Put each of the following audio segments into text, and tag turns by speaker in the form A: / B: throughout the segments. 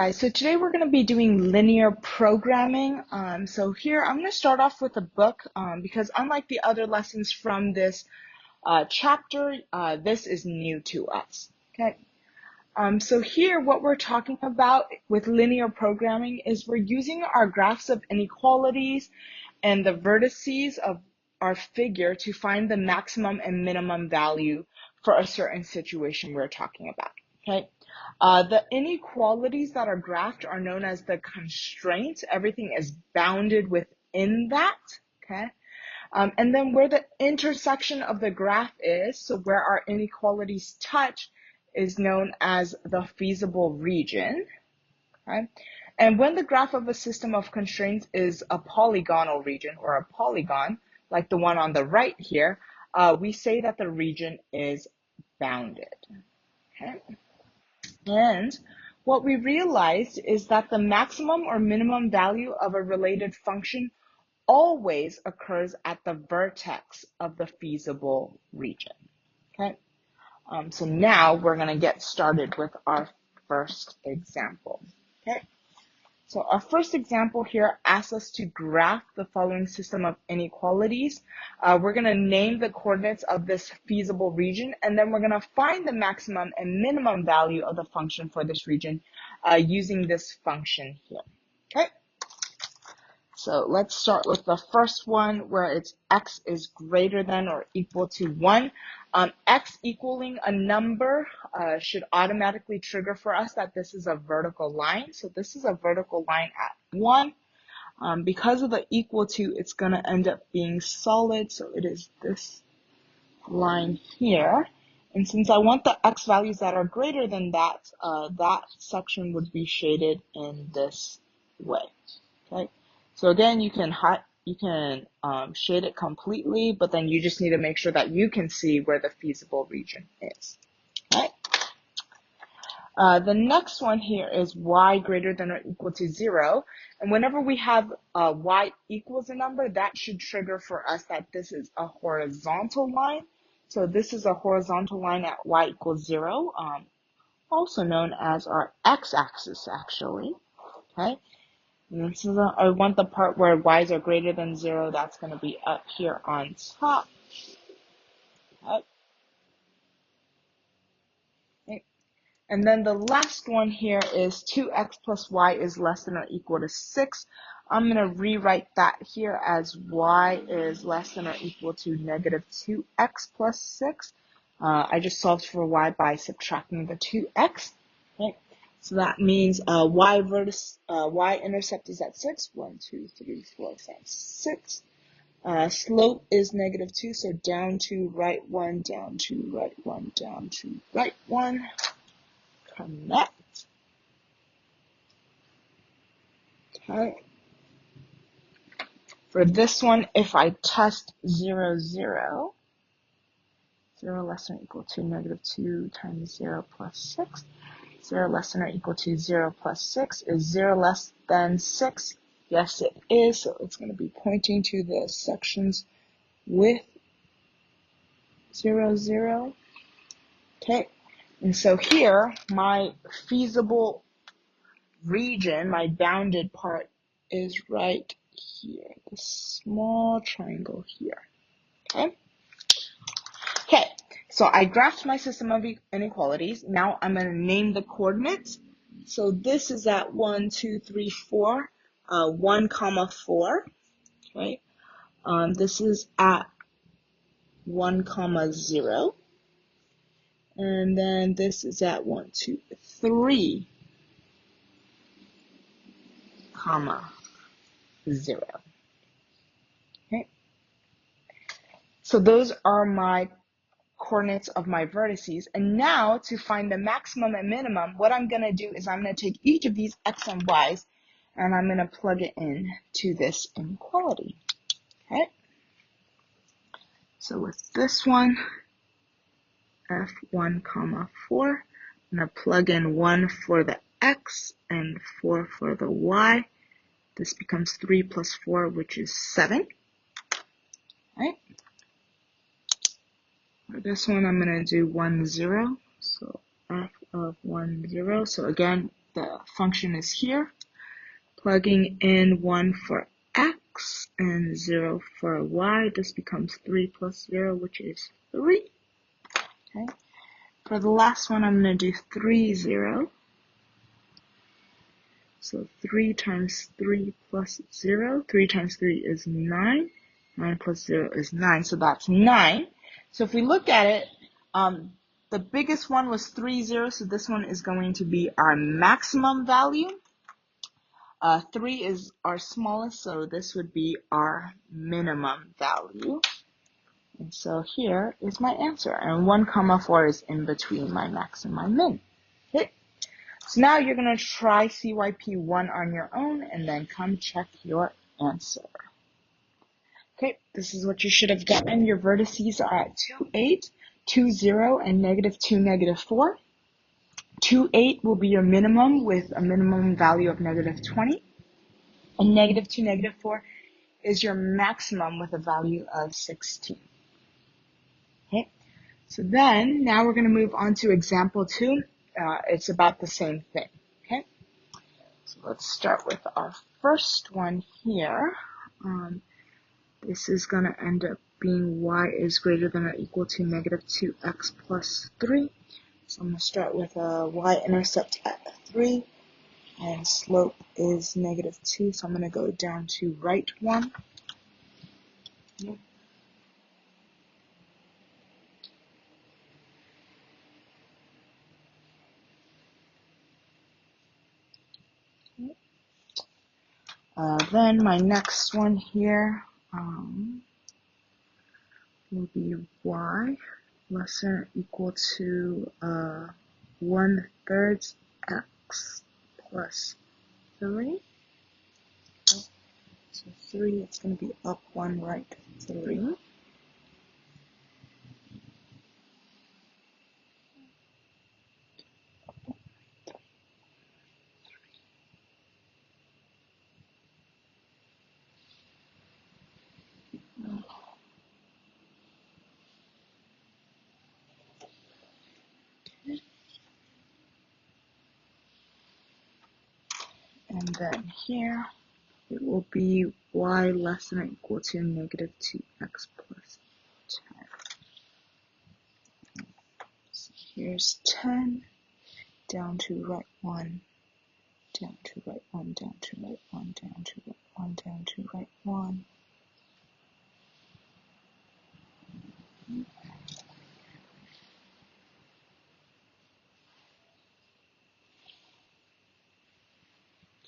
A: Guys, so today we're going to be doing linear programming. So here I'm going to start off with a book because unlike the other lessons from this chapter, this is new to us. Okay. So here what we're talking about with linear programming is we're using our graphs of inequalities and the vertices of our figure to find the maximum and minimum value for a certain situation we're talking about. Okay. The inequalities that are graphed are known as the constraints. Everything is bounded within that, okay? And then where the intersection of the graph is, so where our inequalities touch, is known as the feasible region, okay? And when the graph of a system of constraints is a polygonal region or a polygon, like the one on the right here, we say that the region is bounded, okay? And what we realized is that the maximum or minimum value of a related function always occurs at the vertex of the feasible region. Okay. So now we're going to get started with our first example. Okay. So our first example here asks us to graph the following system of inequalities. We're going to name the coordinates of this feasible region, and then we're going to find the maximum and minimum value of the function for this region using this function here. Okay. So let's start with the first one where it's x is greater than or equal to 1. X equaling a number should automatically trigger for us that this is a vertical line. So this is a vertical line at 1. Because of the equal to, it's going to end up being solid. So it is this line here. And since I want the x values that are greater than that, that section would be shaded in this way. Okay. So again, you can shade it completely, but then you just need to make sure that you can see where the feasible region is. Right? The next one here is y greater than or equal to 0. And whenever we have y equals a number, that should trigger for us that this is a horizontal line. So this is a horizontal line at y equals 0, also known as our x-axis actually. Okay. And this is I want the part where y's are greater than 0. That's going to be up here on top. Okay. And then the last one here is 2x plus y is less than or equal to 6. I'm going to rewrite that here as y is less than or equal to negative 2x plus 6. I just solved for y by subtracting the 2x. Okay. So that means y-intercept is at 6. 1, 2, 3, 4, 5, 6. Slope is negative 2, so down to right 1, down to right 1, down to right 1. Connect. Okay. For this one, if I test 0, 0, 0 less than or equal to negative 2 times 0 plus 6. 0 less than or equal to 0 plus 6. Is 0 less than 6? Yes, it is. So it's going to be pointing to the sections with 0, 0. Okay. And so here, my feasible region, my bounded part, is right here. The small triangle here. Okay. Okay. So I graphed my system of inequalities. Now I'm going to name the coordinates. So this is at 1, 2, 3, 4, 1, comma 4. Okay. This is at 1, comma 0. And then this is at 1, 2, 3, comma 0. Okay. So those are my coordinates of my vertices. And now to find the maximum and minimum, what I'm going to do is I'm going to take each of these x and y's and I'm going to plug it in to this inequality. Okay. So with this one, f1, comma 4, I'm going to plug in 1 for the x and 4 for the y. This becomes 3 plus 4, which is 7. Right? For this one, I'm going to do 1, 0. So f of 1, 0. So again, the function is here, plugging in 1 for x and 0 for y, this becomes 3 plus 0, which is 3. Okay. For the last one, I'm going to do 3, 0. So 3 times 3 plus 0. 3 times 3 is 9. 9 plus 0 is 9, so that's 9. So if we look at it, the biggest one was 3, 0, so this one is going to be our maximum value. 3 is our smallest, so this would be our minimum value. And so here is my answer. And 1, 4 is in between my max and my min. Okay. So now you're going to try CYP1 on your own and then come check your answer. Okay, this is what you should have gotten. Your vertices are at 2, 8, 2, 0, and -2, -4. 2, 8 will be your minimum with a minimum value of -20. And -2, -4 is your maximum with a value of 16. Okay, so then now we're going to move on to example 2. It's about the same thing. Okay, so let's start with our first one here. This is going to end up being y is greater than or equal to -2x plus 3. So I'm going to start with a y-intercept at 3, and slope is -2, so I'm going to go down to right 1. Then my next one here will be y less than or equal to 1/3 x plus 3. Okay. So 3, it's going to be up 1, right 3. And then here, it will be y less than or equal to -2x plus 10. So here's 10, down to right 1, down to right 1, down to right 1, down to right 1, down to right 1.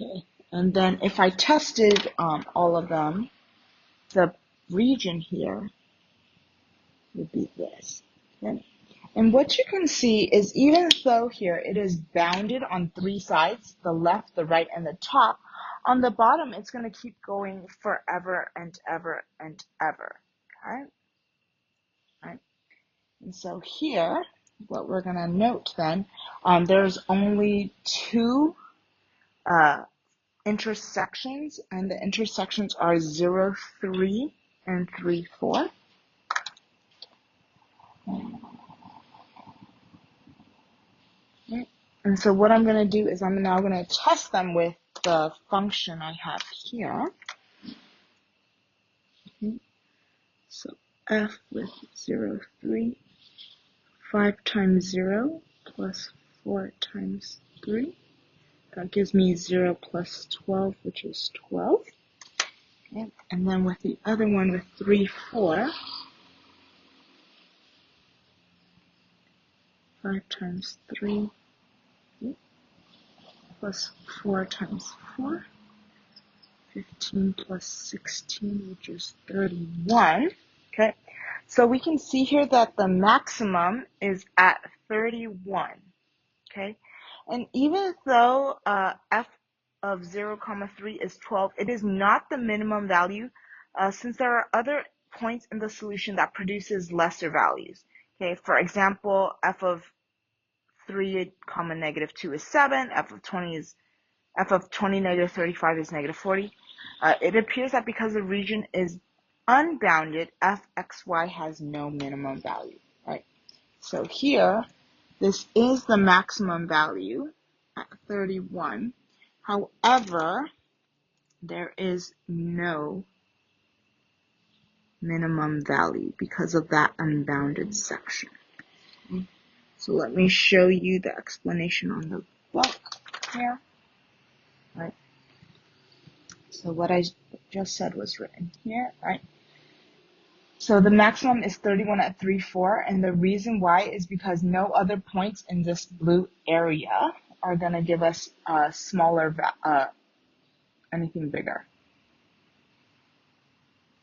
A: Okay, and then if I tested all of them, the region here would be this. Okay? And what you can see is even though here it is bounded on 3 sides, the left, the right, and the top, on the bottom it's going to keep going forever and ever and ever. Okay? Right? And so here, what we're going to note then, there's only 2 intersections, and the intersections are 0, 3, and 3, 4. And so what I'm going to do is I'm now going to test them with the function I have here. So f with 0, 3, 5 times 0 plus 4 times 3. That gives me 0 plus 12, which is 12. Okay. And then with the other one with 3, 4, 5 times 3, plus 4 times 4, 15 plus 16, which is 31. Okay, so we can see here that the maximum is at 31. Okay, and even though f of 0, 3 is 12, it is not the minimum value since there are other points in the solution that produces lesser values. Okay, for example, f of 3, -2 is 7, f of 20 is f of 20 -35 is -40. It appears that because the region is unbounded, fxy has no minimum value, right? So here, this is the maximum value, at 31. However, there is no minimum value because of that unbounded section. So let me show you the explanation on the book here. Right. So what I just said was written here, right? So the maximum is 31 at 3,4, and the reason why is because no other points in this blue area are going to give us a smaller, anything bigger.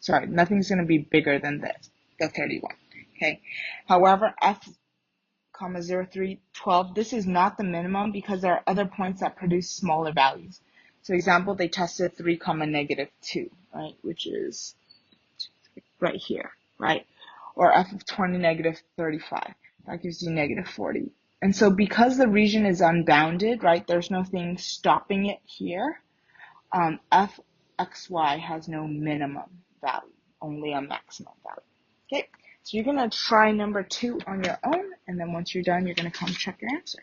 A: Sorry, nothing's going to be bigger than this, the 31, okay? However, F, 03, 12, this is not the minimum because there are other points that produce smaller values. So example, they tested 3, -2, right, which is right here, right? Or f of 20, -35. That gives you -40. And so because the region is unbounded, right, there's nothing stopping it here, fxy has no minimum value, only a maximum value. Okay, so you're going to try number 2 on your own, and then once you're done, you're going to come check your answer.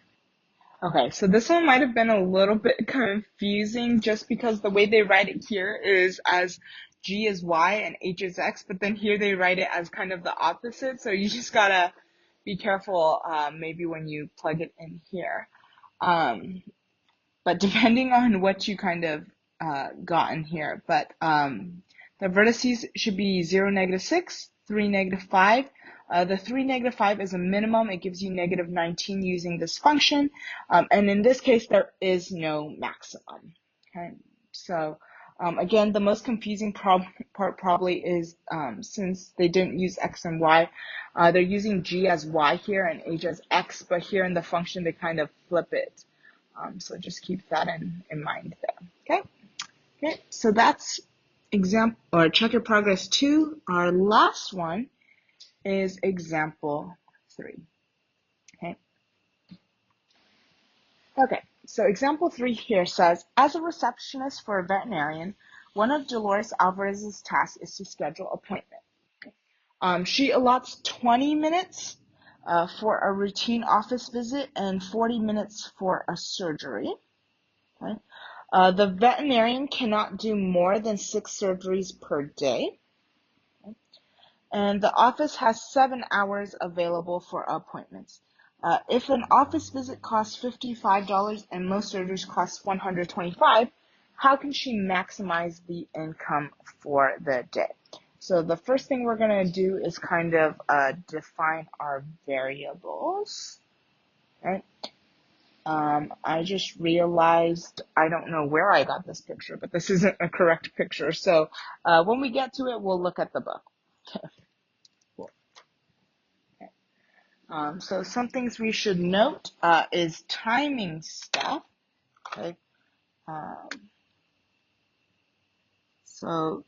A: Okay, so this one might have been a little bit confusing just because the way they write it here is as G is Y and H is X, but then here they write it as kind of the opposite. So you just gotta be careful, maybe when you plug it in here. But depending on what you kind of, got in here, but, the vertices should be 0, -6, 3, -5. The 3, -5 is a minimum. It gives you -19 using this function. And in this case, there is no maximum. Okay. So, again, the most confusing part probably is, since they didn't use X and Y, they're using G as Y here and H as X, but here in the function, they kind of flip it. So just keep that in mind there. Okay, so that's example or check your progress 2. Our last one is example 3. Okay, so example 3 here says, as a receptionist for a veterinarian, one of Dolores Alvarez's tasks is to schedule appointment. She allots 20 minutes for a routine office visit and 40 minutes for a surgery. Okay. The veterinarian cannot do more than 6 surgeries per day. Okay. And the office has 7 hours available for appointments. If an office visit costs $55 and most surgeries cost $125, how can she maximize the income for the day? So the first thing we're going to do is kind of define our variables. Right? I just realized I don't know where I got this picture, but this isn't a correct picture. So when we get to it, we'll look at the book. Cool. Okay. So some things we should note is timing stuff. Okay. So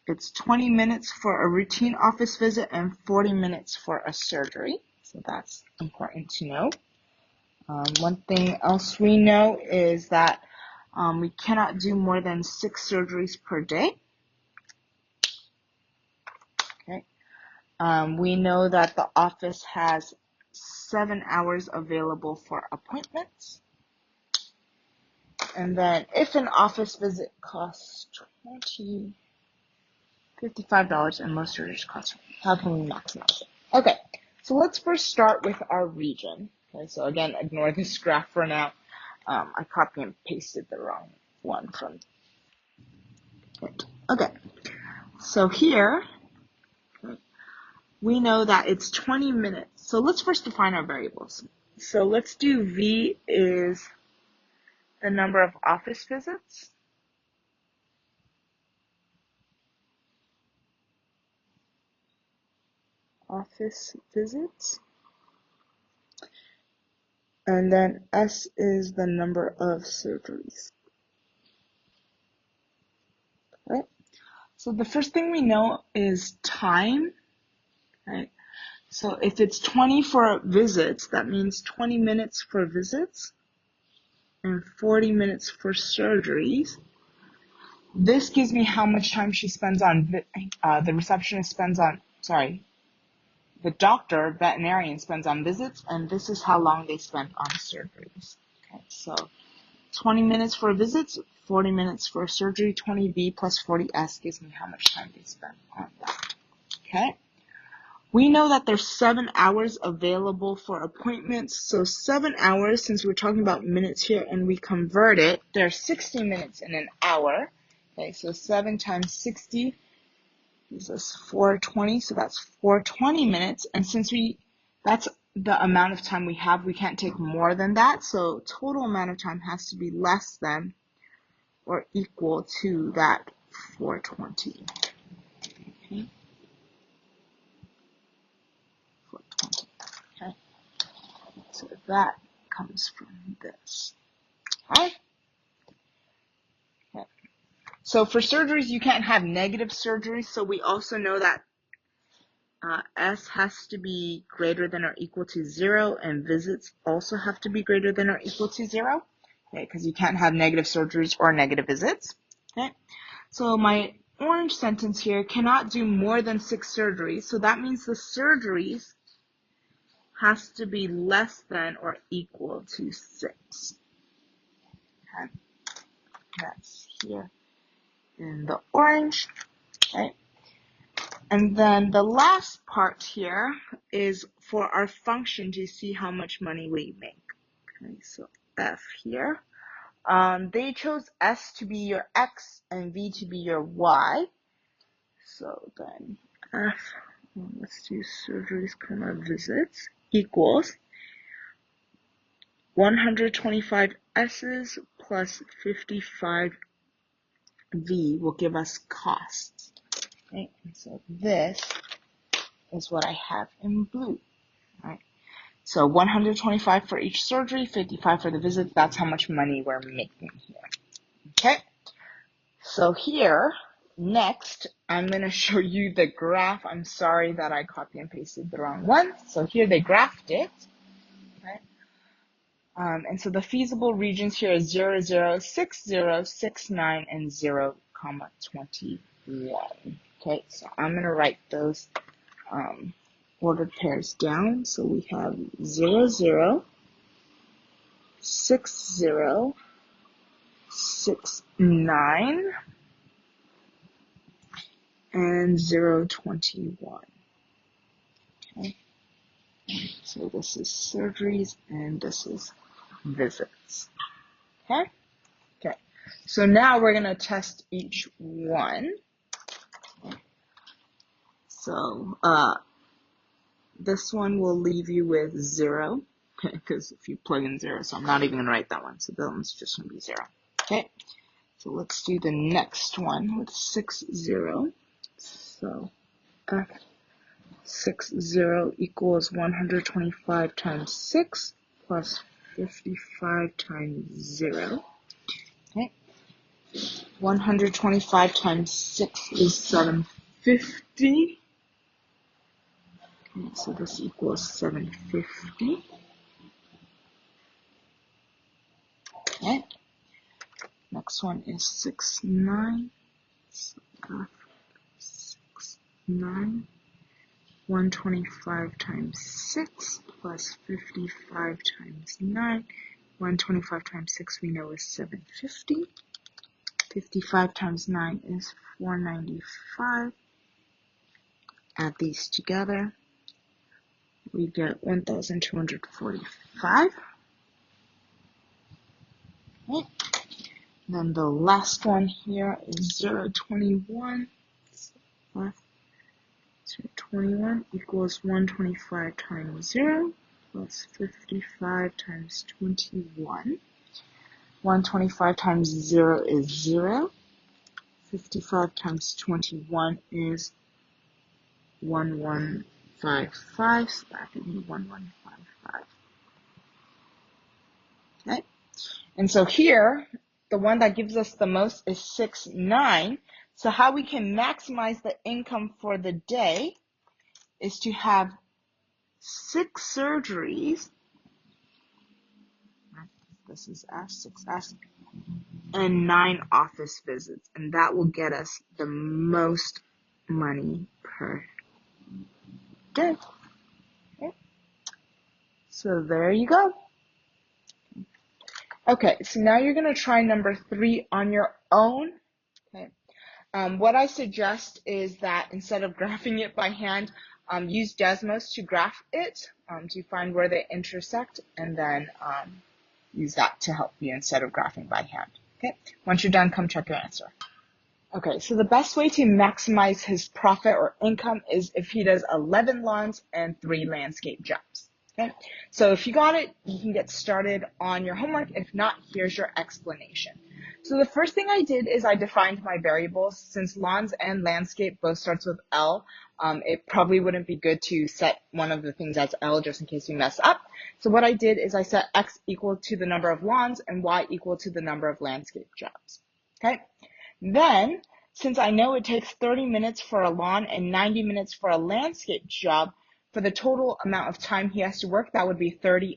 A: it's 20 minutes for a routine office visit and 40 minutes for a surgery. So that's important to know. One thing else we know is that we cannot do more than 6 surgeries per day. Okay. We know that the office has 7 hours available for appointments. And then if an office visit costs $55 and most surgeries cost, how can we maximize it? Okay, so let's first start with our region. Okay, so again, ignore this graph for now. I copy and pasted the wrong one from it. Okay, so here we know that it's 20 minutes. So let's first define our variables. So let's do V is the number of office visits. And then S is the number of surgeries. Right? So the first thing we know is time. Right? So if it's 20 for visits, that means 20 minutes for visits and 40 minutes for surgeries. This gives me how much time she spends on, the receptionist spends on, the veterinarian spends on visits, and this is how long they spend on surgeries. Okay, so 20 minutes for visits, 40 minutes for surgery, 20V plus 40S gives me how much time they spent on that. Okay. We know that there's 7 hours available for appointments. So 7 hours, since we're talking about minutes here and we convert it, there's 60 minutes in an hour. Okay, so 7 times 60 gives us 420. So that's 420 minutes. And since that's the amount of time we have, we can't take more than that. So total amount of time has to be less than or equal to that 420. Okay. 420. Okay. So that comes from this. Okay. Okay. So for surgeries, you can't have negative surgeries. So we also know that S has to be greater than or equal to 0, and visits also have to be greater than or equal to 0. Okay, because you can't have negative surgeries or negative visits. Okay. So my orange sentence here, cannot do more than 6 surgeries. So that means the surgeries has to be less than or equal to 6. Okay. That's here in the orange. Okay. And then the last part here is for our function to see how much money we make. Okay, so F here. They chose S to be your X and V to be your Y. So then F, let's do surgeries, visits, equals 125 S's plus 55 V will give us costs. Okay, and so this is what I have in blue. Right? So 125 for each surgery, 55 for the visit. That's how much money we're making here. Okay. So here, next, I'm going to show you the graph. I'm sorry that I copy and pasted the wrong one. So here they graphed it. Right? And so the feasible regions here is 0, 0, 6, 0, 6, 9, and 0, 21. Okay, so I'm going to write those ordered pairs down. So we have 0, 0, 6, 0, 6, 9, and 0, 21. Okay, so this is surgeries and this is visits. Okay, okay. So now we're going to test each one. So this one will leave you with 0, because if you plug in 0, so I'm not even going to write that one. So that one's just going to be 0. Okay, so let's do the next one with 6, 0. So F 6, 0 equals 125 times 6 plus 55 times 0. Okay, 125 times 6 is 750. Okay, so this equals 750. Okay, next one is 6, 9. So F 6, 9. 125 times 6 plus 55 times 9. 125 times 6 we know is 750. 55 times 9 is 495. Add these together. We get 1,245. Okay. Then the last one here is 0.21. 0.21 equals 125 times 0 plus 55 times 21. 125 times 0 is 0. 55 times 21 is 1155. So that gives me 1155. Okay. And so here, the one that gives us the most is 6, 9. So how we can maximize the income for the day is to have 6 surgeries. This is S6S. And 9 office visits. And that will get us the most money per day. Okay. So there you go. Okay, so now you're going to try number 3 on your own. Okay. What I suggest is that instead of graphing it by hand, use Desmos to graph it to find where they intersect, and then use that to help you instead of graphing by hand. Okay. Once you're done, come check your answer. Okay, so the best way to maximize his profit or income is if he does 11 lawns and 3 landscape jobs. Okay, so if you got it, you can get started on your homework. If not, here's your explanation. So the first thing I did is I defined my variables. Since lawns and landscape both starts with L, it probably wouldn't be good to set one of the things as L just in case you mess up. So what I did is I set X equal to the number of lawns and Y equal to the number of landscape jobs. Okay. Then, since I know it takes 30 minutes for a lawn and 90 minutes for a landscape job, for the total amount of time he has to work, that would be 30x,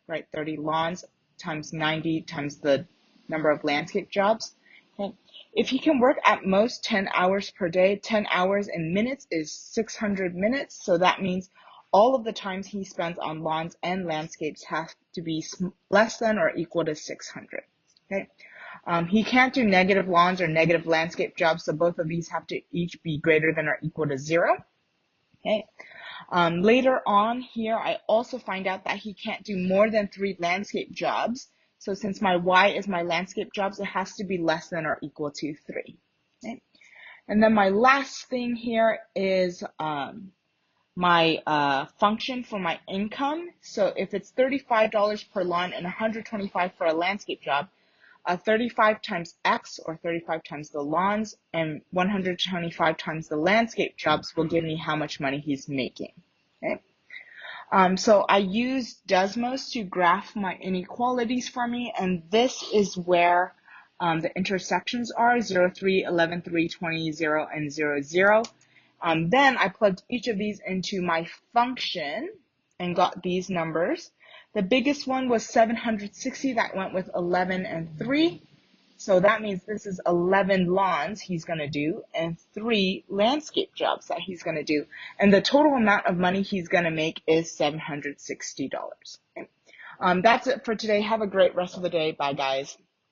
A: right? 30 lawns times 90 times the number of landscape jobs. Okay. If he can work at most 10 hours per day, 10 hours in minutes is 600 minutes. So that means all of the times he spends on lawns and landscapes have to be less than or equal to 600. Okay. He can't do negative lawns or negative landscape jobs, so both of these have to each be greater than or equal to 0. Okay. Later on here, I also find out that he can't do more than 3 landscape jobs. So since my Y is my landscape jobs, it has to be less than or equal to 3. Okay. And then my last thing here is my function for my income. So if it's $35 per lawn and $125 for a landscape job, 35 times X, or 35 times the lawns, and 125 times the landscape jobs will give me how much money he's making. Okay. So I used Desmos to graph my inequalities for me, and this is where the intersections are, 0, 3, 11, 3, 20, 0, and 0, 0. Then I plugged each of these into my function and got these numbers. The biggest one was 760, that went with 11 and 3. So that means this is 11 lawns he's going to do and 3 landscape jobs that he's going to do. And the total amount of money he's going to make is $760. Okay. That's it for today. Have a great rest of the day. Bye, guys.